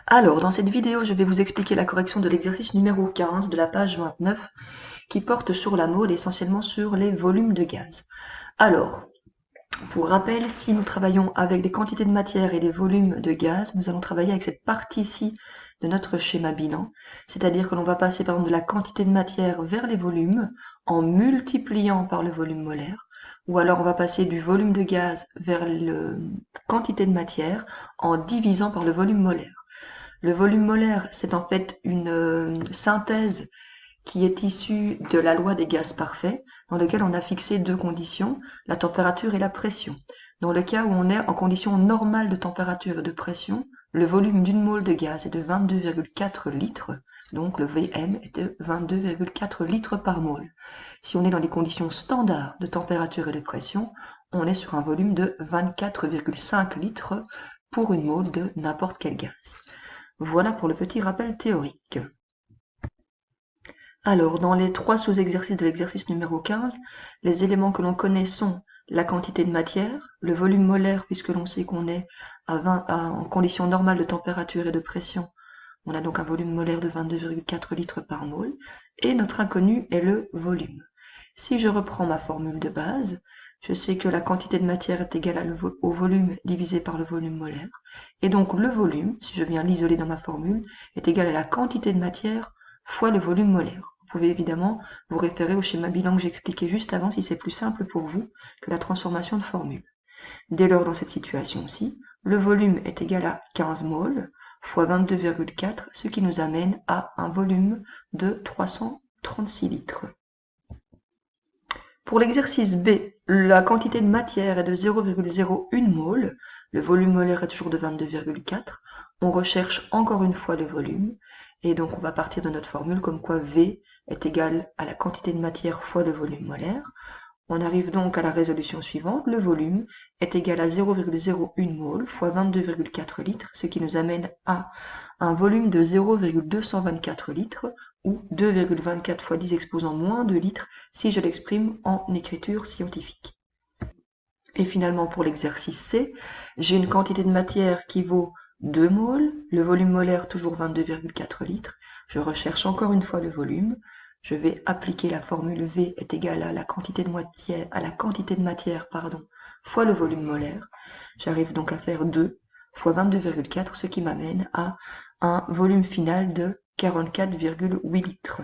Alors, dans cette vidéo, je vais vous expliquer la correction de l'exercice numéro 15 de la page 29 qui porte sur la mole, essentiellement sur les volumes de gaz. Alors, pour rappel, si nous travaillons avec des quantités de matière et des volumes de gaz, nous allons travailler avec cette partie-ci de notre schéma bilan, c'est-à-dire que l'on va passer par exemple de la quantité de matière vers les volumes en multipliant par le volume molaire, ou alors on va passer du volume de gaz vers la quantité de matière en divisant par le volume molaire. Le volume molaire, c'est en fait une synthèse qui est issue de la loi des gaz parfaits, dans lequel on a fixé deux conditions, la température et la pression. Dans le cas où on est en condition normale de température et de pression, le volume d'une mole de gaz est de 22,4 litres, donc le Vm est de 22,4 litres par mole. Si on est dans les conditions standards de température et de pression, on est sur un volume de 24,5 litres pour une mole de n'importe quel gaz. Voilà pour le petit rappel théorique. Alors, dans les trois sous-exercices de l'exercice numéro 15, les éléments que l'on connaît sont la quantité de matière, le volume molaire, puisque l'on sait qu'on est en condition normale de température et de pression. On a donc un volume molaire de 22,4 litres par mole, et notre inconnu est le volume. Si je reprends ma formule de base, je sais que la quantité de matière est égale au volume divisé par le volume molaire, et donc le volume, si je viens l'isoler dans ma formule, est égal à la quantité de matière fois le volume molaire. Vous pouvez évidemment vous référer au schéma bilan que j'expliquais juste avant si c'est plus simple pour vous que la transformation de formule. Dès lors, dans cette situation-ci, le volume est égal à 15 moles fois 22,4, ce qui nous amène à un volume de 336 litres. Pour l'exercice B, la quantité de matière est de 0,01 mol, le volume molaire est toujours de 22,4. On recherche encore une fois le volume, et donc on va partir de notre formule comme quoi V est égal à la quantité de matière fois le volume molaire. On arrive donc à la résolution suivante, le volume est égal à 0,01 mol fois 22,4 litres, ce qui nous amène à un volume de 0,224 litres, ou 2,24 fois 10 exposant moins 2 litres si je l'exprime en écriture scientifique. Et finalement, pour l'exercice C, j'ai une quantité de matière qui vaut 2 moles, le volume molaire toujours 22,4 litres. Je recherche encore une fois le volume. Je vais appliquer la formule V est égale à la quantité de matière, fois le volume molaire. J'arrive donc à faire 2 fois 22,4, ce qui m'amène à un volume final de 44,8 litres.